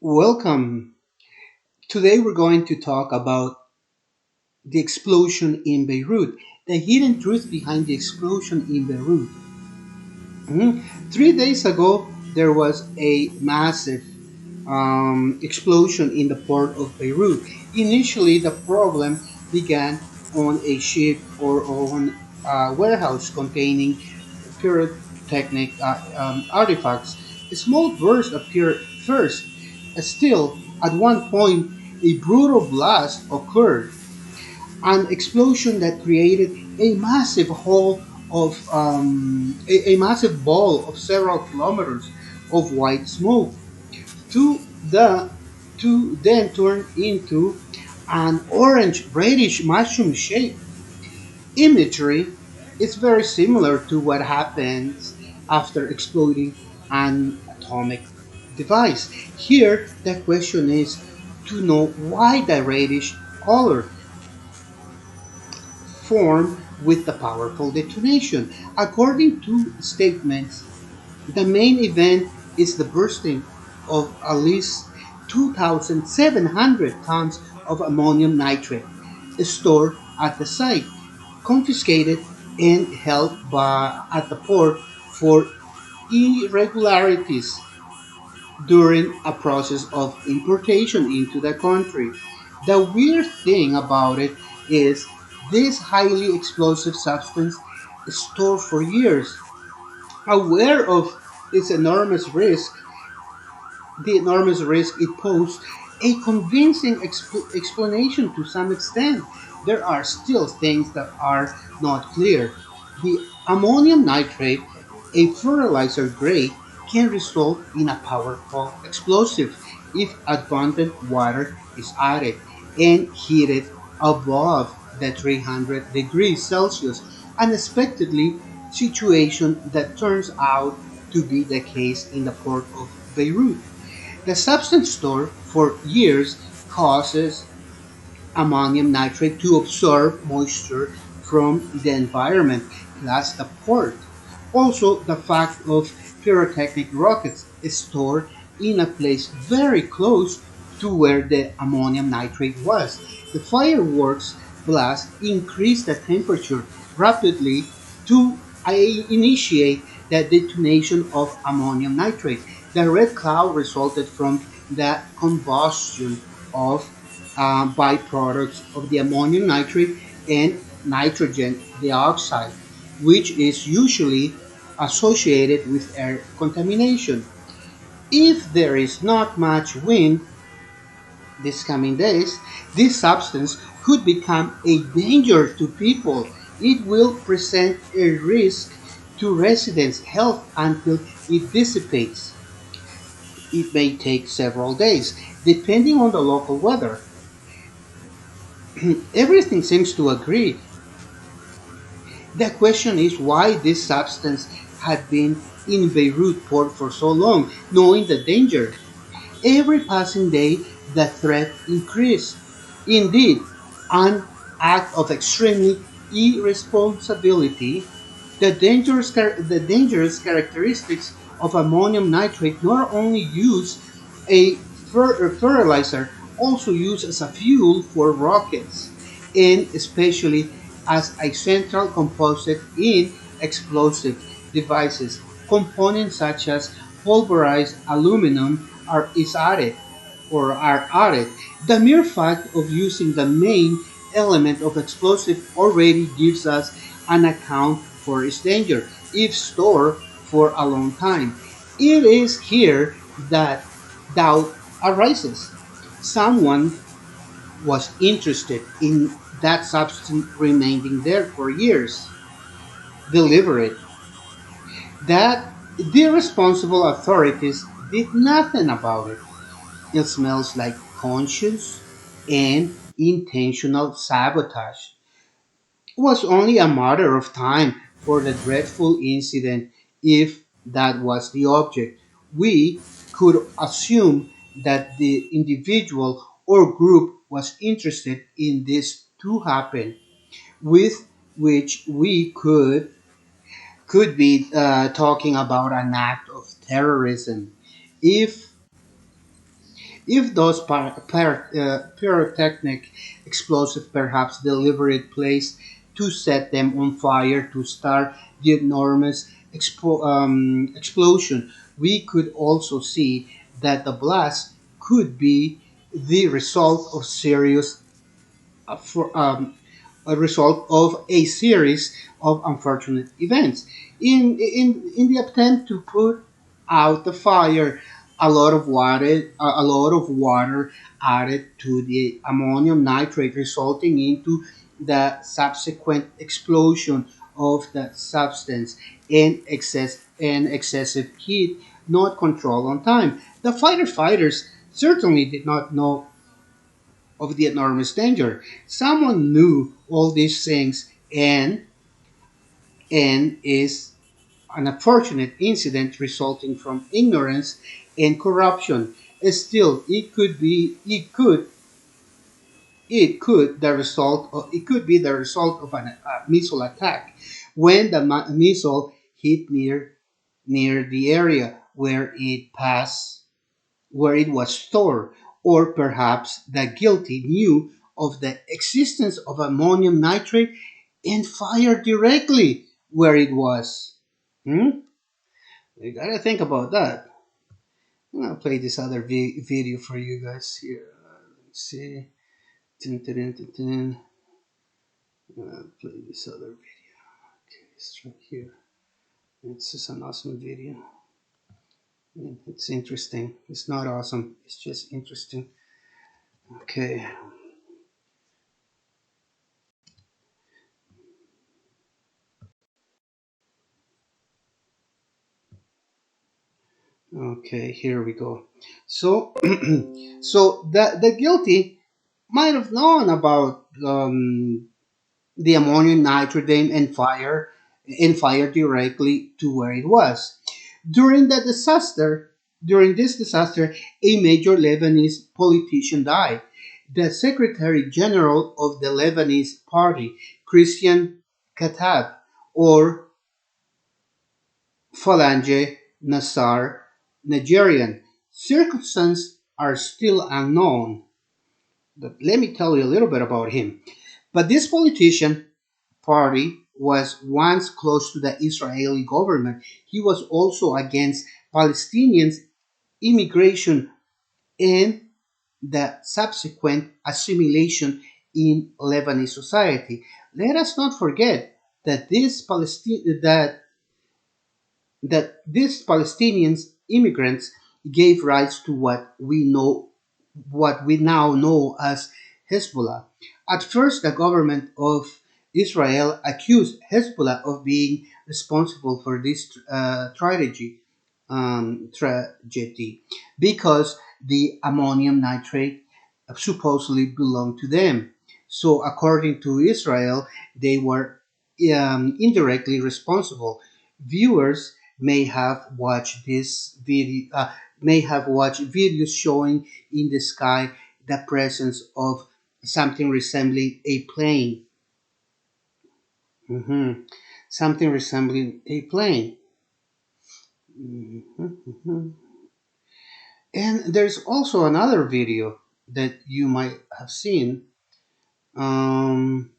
Welcome. Today we're going to talk about the explosion in Beirut, the hidden truth behind the explosion in Beirut. 3 days ago, there was a massive explosion in the port of Beirut. Initially, the problem began on a ship or on a warehouse containing pyrotechnic artifacts. A small burst appeared first. Still, at one point, a brutal blast occurred, an explosion that created a massive a massive ball of several kilometers of white smoke to the to then turn into an orange reddish mushroom shape. Imagery is very similar to what happens after exploding an atomic device. Here, the question is to know why the reddish color formed with the powerful detonation. According to statements, the main event is the bursting of at least 2,700 tons of ammonium nitrate stored at the site, confiscated and held at the port for irregularities during a process of importation into the country. The weird thing about it is this highly explosive substance is stored for years. Aware of its enormous risk, the enormous risk it posed, a convincing explanation to some extent. There are still things that are not clear. The ammonium nitrate, a fertilizer grade, can result in a powerful explosive if abundant water is added and heated above the 300 degrees Celsius, unexpectedly situation that turns out to be the case in the port of Beirut. The substance stored for years causes ammonium nitrate to absorb moisture from the environment, plus the port. Also, the fact of pyrotechnic rockets is stored in a place very close to where the ammonium nitrate was. The fireworks blast increased the temperature rapidly to initiate the detonation of ammonium nitrate. The red cloud resulted from the combustion of byproducts of the ammonium nitrate and nitrogen dioxide, which is usually associated with air contamination. If there is not much wind these coming days, this substance could become a danger to people. It will present a risk to residents' health until it dissipates. It may take several days, depending on the local weather. Everything seems to agree. The question is why this substance had been in Beirut port for so long, knowing the danger. Every passing day, the threat increased. Indeed, an act of extremely irresponsibility, the dangerous characteristics of ammonium nitrate not only use a fertilizer, also used as a fuel for rockets, and especially as a central composite in explosive devices. Components such as pulverized aluminum is added or are added. The mere fact of using the main element of explosive already gives us an account for its danger if stored for a long time. It is here that doubt arises. Someone was interested in that substance remaining there for years, deliberate, that the responsible authorities did nothing about it. It smells like conscious and intentional sabotage. It was only a matter of time for the dreadful incident if that was the object. We could assume that the individual or group was interested in this to happen, with which we could be talking about an act of terrorism. If If those pyrotechnic explosives perhaps deliberate place to set them on fire to start the enormous explosion, we could also see that the blast could be the result of serious for a result of a series of unfortunate events. In the attempt to put out the fire, a lot of water added to the ammonium nitrate, resulting into the subsequent explosion of that substance and excessive heat not controlled on time. The firefighters certainly did not know of the enormous danger. Someone knew all these things and is an unfortunate incident resulting from ignorance and corruption. Still, it could be the result of a missile attack when the missile hit near the area where it was stored, or perhaps the guilty knew of the existence of ammonium nitrate and fired directly where it was. Hmm? You gotta think about that. I'm gonna play this other video for you guys here. Let's see. Dun, dun, dun, dun, dun. I'm gonna play this other video. Okay, it's right here. It's just an awesome video. It's interesting. It's not awesome. It's just interesting. Okay. Okay, here we go. So, so the guilty might have known about the ammonium nitrate and fire directly to where it was. During the disaster, during this disaster, a major Lebanese politician died. The Secretary General of the Lebanese Party, Christian Katab, or Falange Nassar, Nigerian. Circumstances are still unknown, but let me tell you a little bit about him. But this politician party was once close to the Israeli government. He was also against Palestinians' immigration and the subsequent assimilation in Lebanese society. Let us not forget that these Palestinians immigrants gave rise to what we now know as Hezbollah. At first, the government of Israel accused Hezbollah of being responsible for this tragedy because the ammonium nitrate supposedly belonged to them. So, according to Israel, they were indirectly responsible. Viewers may have watched videos showing in the sky the presence of something resembling a plane. Mhm. Something resembling a plane. Mhm. And there's also another video that you might have seen. Um,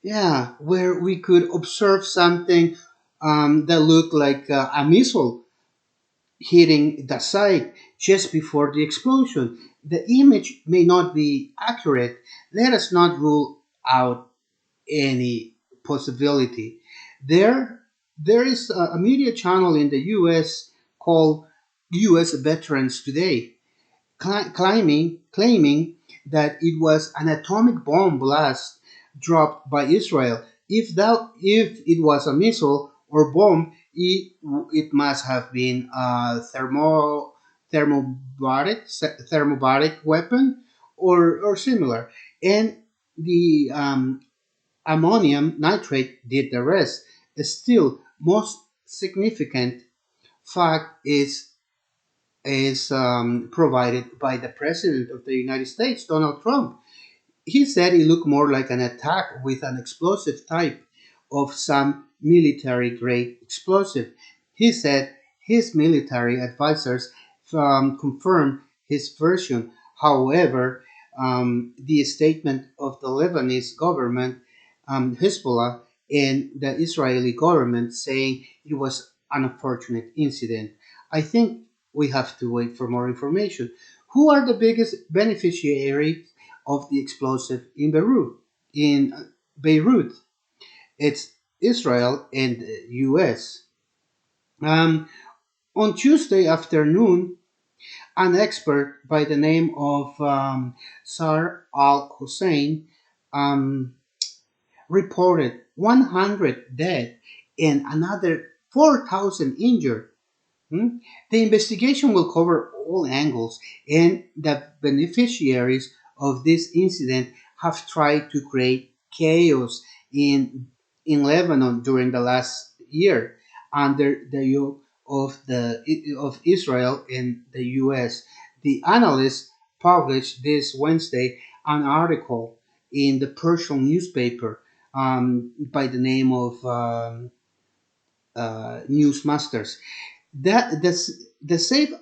yeah, where we could observe something that looked like a missile hitting the site just before the explosion. The image may not be accurate. Let us not rule out any possibility. There, there is a media channel in the U.S. called U.S. Veterans Today, claiming that it was an atomic bomb blast dropped by Israel. If it was a missile or bomb, it must have been a thermobaric weapon or similar. And the ammonium nitrate did the rest. Still, most significant fact is provided by the President of the United States, Donald Trump. He said it looked more like an attack with an explosive type of some military grade explosive. He said His military advisors confirmed his version. However, the statement of the Lebanese government, Hezbollah, and the Israeli government saying it was an unfortunate incident. I think we have to wait for more information. Who are the biggest beneficiaries of the explosive in Beirut? In Beirut, it's Israel and the U.S. Um, on Tuesday afternoon, an expert by the name of Sar Al Hussein um, reported 100 dead and another 4,000 injured. Hmm? The investigation will cover all angles, and the beneficiaries of this incident have tried to create chaos in in Lebanon during the last year under the yoke of Israel and the U.S. The analyst published this Wednesday an article in the Persian newspaper by the name of Newsmasters that the safe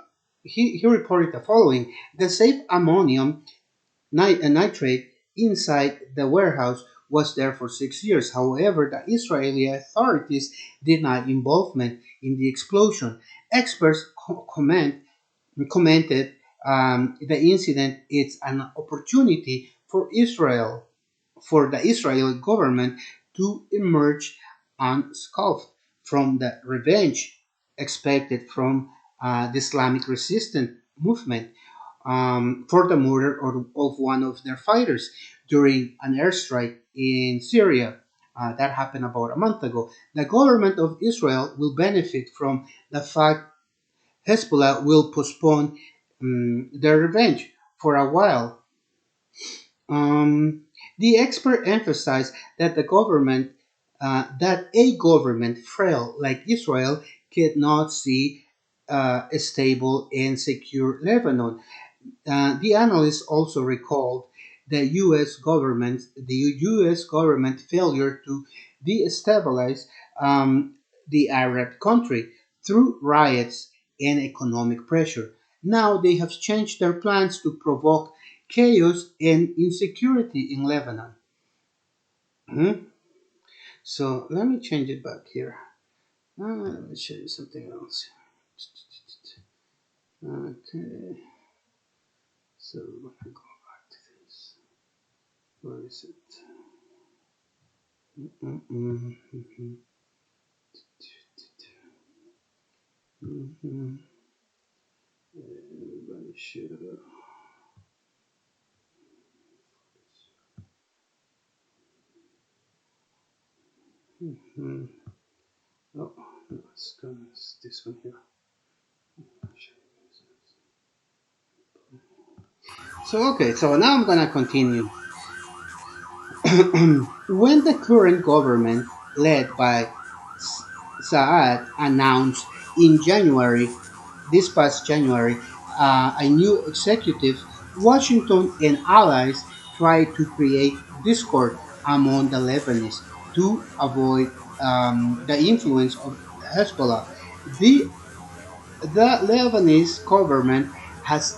he reported the following: the safe ammonium nitrate inside the warehouse was there for 6 years. However, the Israeli authorities denied involvement in the explosion. Experts commented the incident is an opportunity for the Israeli government to emerge unscathed from the revenge expected from the Islamic resistance movement for the murder of one of their fighters during an airstrike in Syria. That happened about a month ago. The government of Israel will benefit from the fact Hezbollah will postpone their revenge for a while. The expert emphasized that that a government frail like Israel cannot see a stable and secure Lebanon. The analyst also recalled the U.S. government failure to destabilize the Arab country through riots and economic pressure. Now they have changed their plans to provoke chaos and insecurity in Lebanon. Mhm. So let me change it back here. Let me show you something else. Okay, so let me go back to this. Where is it? Mm-mm, mhm, mhm. Everybody should. Mhm. Oh, no, it's this one here. So okay, so now I'm gonna continue. When the current government, led by Saad, announced in January, this past January, a new executive, Washington and allies tried to create discord among the Lebanese to avoid the influence of Hezbollah. The, the Lebanese government has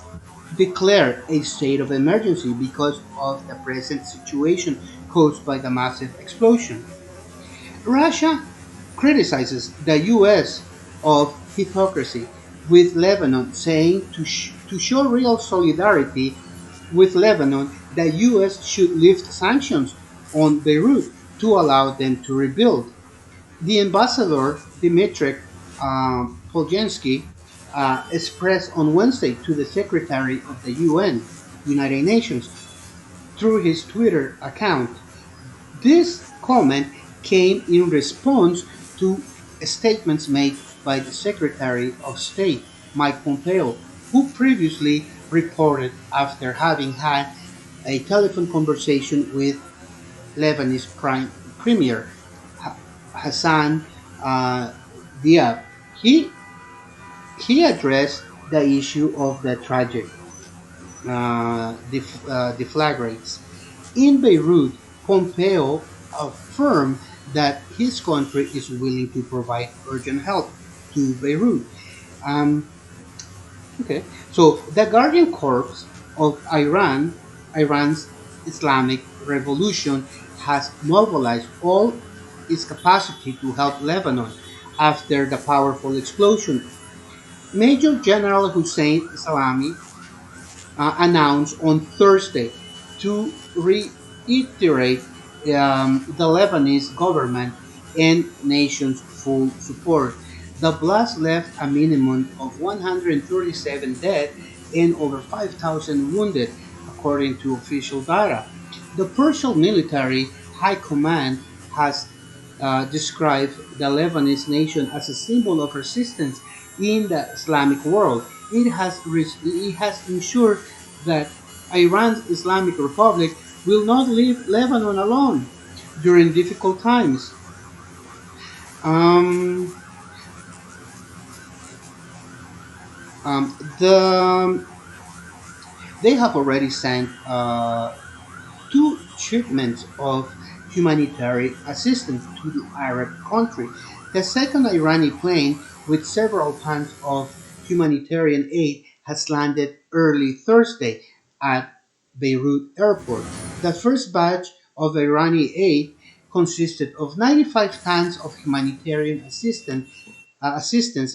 declared a state of emergency because of the present situation caused by the massive explosion. Russia criticizes the U.S. of hypocrisy with Lebanon, saying to show real solidarity with Lebanon, the U.S. should lift sanctions on Beirut to allow them to rebuild. The ambassador, Dmitry Poljansky, expressed on Wednesday to the Secretary of the UN, United Nations, through his Twitter account. This comment came in response to statements made by the Secretary of State, Mike Pompeo, who previously reported after having had a telephone conversation with Lebanese Premier Hassan uh, Diab. He addressed the issue of the tragic deflagrates. In Beirut, Pompeo affirmed that his country is willing to provide urgent help to Beirut. Um, okay, so the Guardian Corps of Iran's Islamic Revolution, has mobilized all its capacity to help Lebanon after the powerful explosion. Major General Hussein Salami announced on Thursday to reiterate the Lebanese government and nation's full support. The blast left a minimum of 137 dead and over 5,000 wounded, according to official data. The Persian military high command has described the Lebanese nation as a symbol of resistance in the Islamic world. It has ensured that Iran's Islamic Republic will not leave Lebanon alone during difficult times. Um, the They have already sent two shipments of humanitarian assistance to the Arab country. The second Iranian plane, with several tons of humanitarian aid, has landed early Thursday at Beirut airport. The first batch of Iranian aid consisted of 95 tons of humanitarian assistance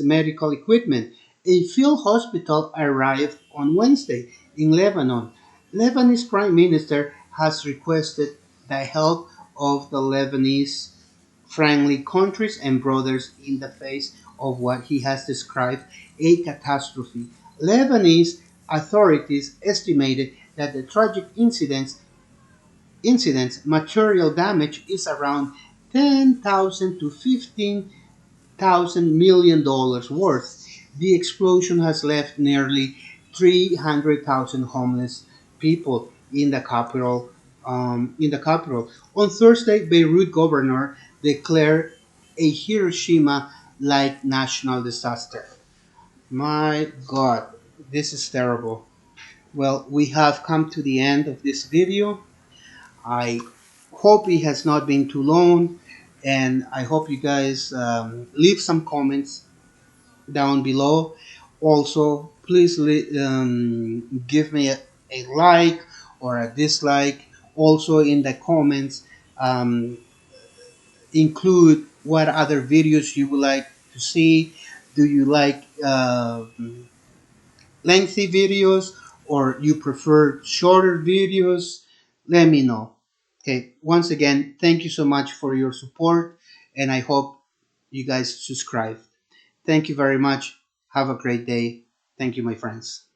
medical equipment. A field hospital arrived on Wednesday in Lebanon. Lebanese Prime Minister has requested the help of the Lebanese friendly countries and brothers in the face of what he has described a catastrophe. Lebanese authorities estimated that the tragic incident's material damage is around 10,000 to 15,000 million dollars worth. The explosion has left nearly 300,000 homeless people in the capital. On Thursday, Beirut governor declared a Hiroshima-like national disaster. My God, this is terrible. Well, we have come to the end of this video. I hope it has not been too long, and I hope you guys leave some comments down below. Also, please give me a like or a dislike. Also, in the comments, um, include what other videos you would like to see. Do you like lengthy videos or you prefer shorter videos? Let me know. Okay, once again, thank you so much for your support, and I hope you guys subscribe. Thank you very much. Have a great day. Thank you, my friends.